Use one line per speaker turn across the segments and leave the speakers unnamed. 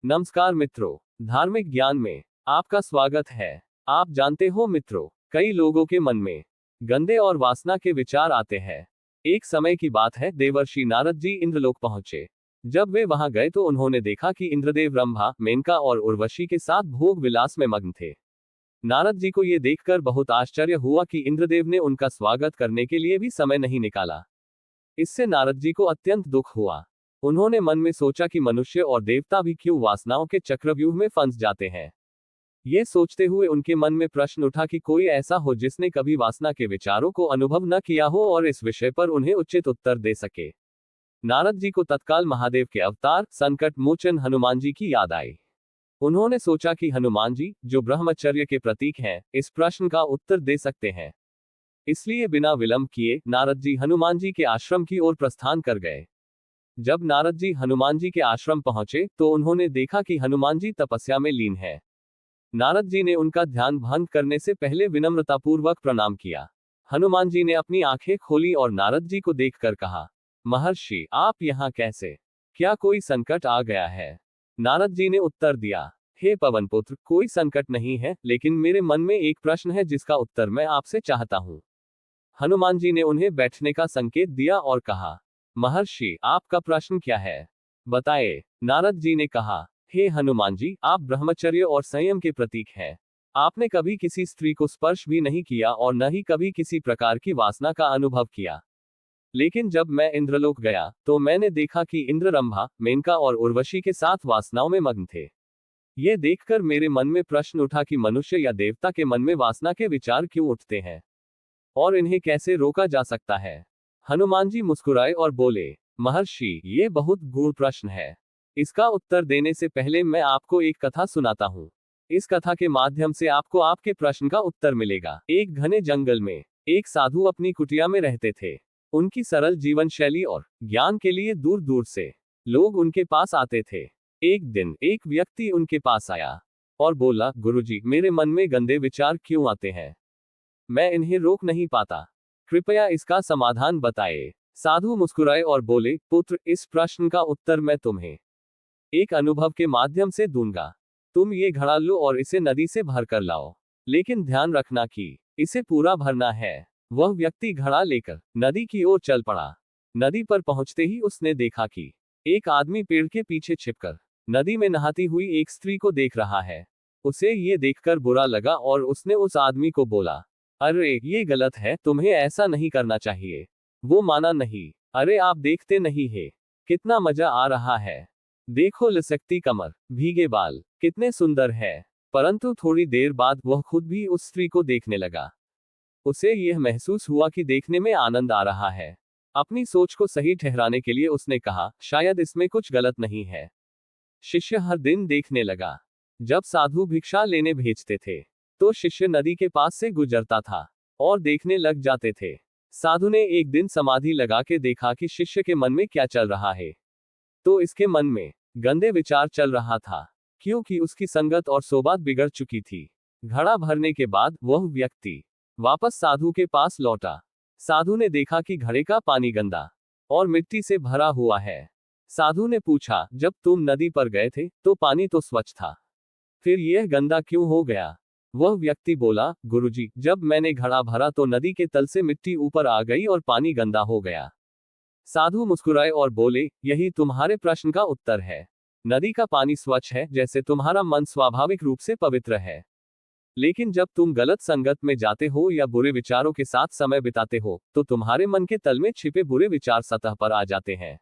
नमस्कार मित्रों, धार्मिक ज्ञान में आपका स्वागत है। आप जानते हो मित्रों, कई लोगों के मन में गंदे और वासना के विचार आते हैं। एक समय की बात है, देवर्षि नारद जी इंद्रलोक पहुंचे। जब वे वहां गए तो उन्होंने देखा कि इंद्रदेव ब्रह्मा, मेनका और उर्वशी के साथ भोग विलास में मग्न थे। नारद जी को ये देखकर बहुत आश्चर्य हुआ कि इंद्रदेव ने उनका स्वागत करने के लिए भी समय नहीं निकाला। इससे नारद जी को अत्यंत दुख हुआ। उन्होंने मन में सोचा कि मनुष्य और देवता भी क्यों वासनाओं के चक्रव्यूह में फंस जाते हैं। ये सोचते हुए उनके मन में प्रश्न उठा कि कोई ऐसा हो जिसने कभी वासना के विचारों को अनुभव न किया हो और इस विषय पर उन्हें उचित उत्तर दे सके। नारद जी को तत्काल महादेव के अवतार संकट मोचन हनुमान जी की याद आई। उन्होंने सोचा कि हनुमान जी, जो ब्रह्मचर्य के प्रतीक हैं, इस प्रश्न का उत्तर दे सकते हैं। इसलिए बिना विलंब किए नारद जी हनुमान जी के आश्रम की ओर प्रस्थान कर गए। जब नारद जी हनुमान जी के आश्रम पहुंचे तो उन्होंने देखा कि हनुमान जी तपस्या में लीन हैं। नारद जी ने उनका ध्यान भंग करने से पहले विनम्रतापूर्वक प्रणाम किया। हनुमान जी ने अपनी आंखें खोली और नारद जी को देखकर कहा, महर्षि, आप यहाँ कैसे? क्या कोई संकट आ गया है? नारद जी ने उत्तर दिया, हे पवन पुत्र, कोई संकट नहीं है, लेकिन मेरे मन में एक प्रश्न है जिसका उत्तर मैं आपसे चाहता हूँ। हनुमान जी ने उन्हें बैठने का संकेत दिया और कहा, महर्षि, आपका प्रश्न क्या है? बताए। नारद जी ने कहा, हे हनुमान जी, आप ब्रह्मचर्य और संयम के प्रतीक हैं। आपने कभी किसी स्त्री को स्पर्श भी नहीं किया और न ही कभी किसी प्रकार की वासना का अनुभव किया। लेकिन जब मैं इंद्रलोक गया तो मैंने देखा कि इंद्र रंभा, मेनका और उर्वशी के साथ वासनाओं में मग्न थे। ये देखकर मेरे मन में प्रश्न उठा कि मनुष्य या देवता के मन में वासना के विचार क्यों उठते हैं और इन्हें कैसे रोका जा सकता है। हनुमान जी मुस्कुराए और बोले, महर्षि, ये बहुत गूढ़ प्रश्न है। इसका उत्तर देने से पहले मैं आपको एक कथा सुनाता हूँ। इस कथा के माध्यम से आपको आपके प्रश्न का उत्तर मिलेगा। एक घने जंगल में एक साधु अपनी कुटिया में रहते थे। उनकी सरल जीवन शैली और ज्ञान के लिए दूर दूर से लोग उनके पास आते थे। एक दिन एक व्यक्ति उनके पास आया और बोला, गुरुजी, मेरे मन में गंदे विचार क्यों आते हैं? मैं इन्हें रोक नहीं पाता। कृपया इसका समाधान बताएं। साधु मुस्कुराए और बोले, पुत्र, इस प्रश्न का उत्तर मैं तुम्हें एक अनुभव के माध्यम से दूंगा। तुम ये घड़ा लो और इसे नदी से भर कर लाओ, लेकिन ध्यान रखना कि इसे पूरा भरना है। वह व्यक्ति घड़ा लेकर नदी की ओर चल पड़ा। नदी पर पहुंचते ही उसने देखा कि एक आदमी पेड़ के पीछे छिपकर नदी में नहाती हुई एक स्त्री को देख रहा है। उसे ये देखकर बुरा लगा और उसने उस आदमी को बोला, अरे ये गलत है, तुम्हें ऐसा नहीं करना चाहिए। वो माना नहीं। अरे आप देखते नहीं है कितना मजा आ रहा है? देखो लिसकती कमर, भीगे बाल, कितने सुंदर है। परंतु थोड़ी देर बाद वह खुद भी उस स्त्री को देखने लगा। उसे यह महसूस हुआ कि देखने में आनंद आ रहा है। अपनी सोच को सही ठहराने के लिए उसने कहा, शायद इसमें कुछ गलत नहीं है। शिष्य हर दिन देखने लगा। जब साधु भिक्षा लेने भेजते थे तो शिष्य नदी के पास से गुजरता था और देखने लग जाते थे। साधु ने एक दिन समाधि लगा के देखा कि शिष्य के मन में क्या चल रहा है। तो इसके मन में गंदे विचार चल रहा था, क्योंकि उसकी संगत और सोबत बिगड़ चुकी थी। घड़ा भरने के बाद वह व्यक्ति वापस साधु के पास लौटा। साधु ने देखा कि घड़े का पानी गंदा और मिट्टी से भरा हुआ है। साधु ने पूछा, जब तुम नदी पर गए थे तो पानी तो स्वच्छ था, फिर यह गंदा क्यों हो गया? वह व्यक्ति बोला, गुरुजी, जब मैंने घड़ा भरा तो नदी के तल से मिट्टी ऊपर आ गई और पानी गंदा हो गया। साधु मुस्कुराए और बोले, यही तुम्हारे प्रश्न का उत्तर है। नदी का पानी स्वच्छ है, जैसे तुम्हारा मन स्वाभाविक रूप से पवित्र है। लेकिन जब तुम गलत संगत में जाते हो या बुरे विचारों के साथ समय बिताते हो तो तुम्हारे मन के तल में छिपे बुरे विचार सतह पर आ जाते हैं।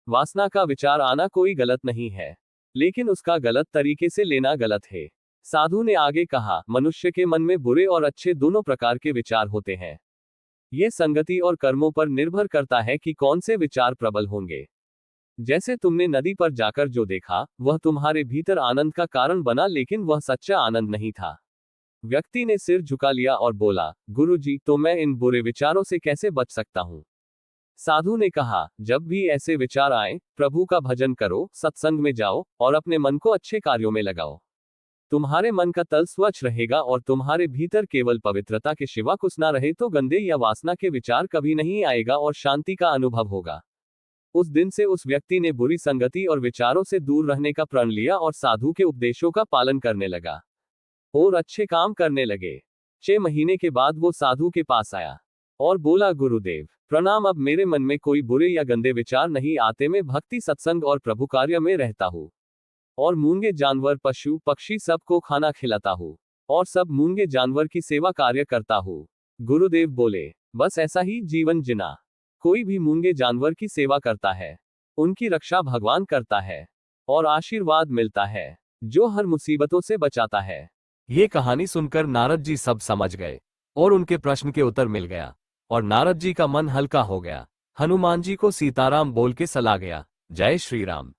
वासना का विचार आना कोई गलत नहीं है, लेकिन उसका गलत तरीके से लेना गलत है। साधु ने आगे कहा, मनुष्य के मन में बुरे और अच्छे दोनों प्रकार के विचार होते हैं। ये संगति और कर्मों पर निर्भर करता है कि कौन से विचार प्रबल होंगे। जैसे तुमने नदी पर जाकर जो देखा वह तुम्हारे भीतर आनंद का कारण बना, लेकिन वह सच्चा आनंद नहीं था। व्यक्ति ने सिर झुका लिया और बोला, गुरुजी, तो मैं इन बुरे विचारों से कैसे बच सकता हूँ? साधु ने कहा, जब भी ऐसे विचार आए, प्रभु का भजन करो, सत्संग में जाओ और अपने मन को अच्छे कार्यों में लगाओ। तुम्हारे मन का तल स्वच्छ रहेगा और तुम्हारे भीतर केवल पवित्रता के सिवा कुछ ना रहे तो गंदे या वासना के विचार कभी नहीं आएगा और शांति का अनुभव होगा। उस दिन से उस व्यक्ति ने बुरी संगति और विचारों से दूर रहने का प्रण लिया और साधु के उपदेशों का पालन करने लगा और अच्छे काम करने लगे। 6 महीने के बाद वो साधु के पास आया और बोला, गुरुदेव प्रणाम, अब मेरे मन में कोई बुरे या गंदे विचार नहीं आते। मैं भक्ति, सत्संग और प्रभु कार्य में रहता हूँ और मूंगे जानवर, पशु पक्षी सबको खाना खिलाता हूँ और सब मूंगे जानवर की सेवा कार्य करता हूँ। गुरुदेव बोले, बस ऐसा ही जीवन जीना। कोई भी मूंगे जानवर की सेवा करता है, उनकी रक्षा भगवान करता है और आशीर्वाद मिलता है, जो हर मुसीबतों से बचाता है।
ये कहानी सुनकर नारद जी सब समझ गए और उनके प्रश्न के उत्तर मिल गया और नारद जी का मन हल्का हो गया। हनुमान जी को सीताराम बोल के सला गया। जय श्री राम।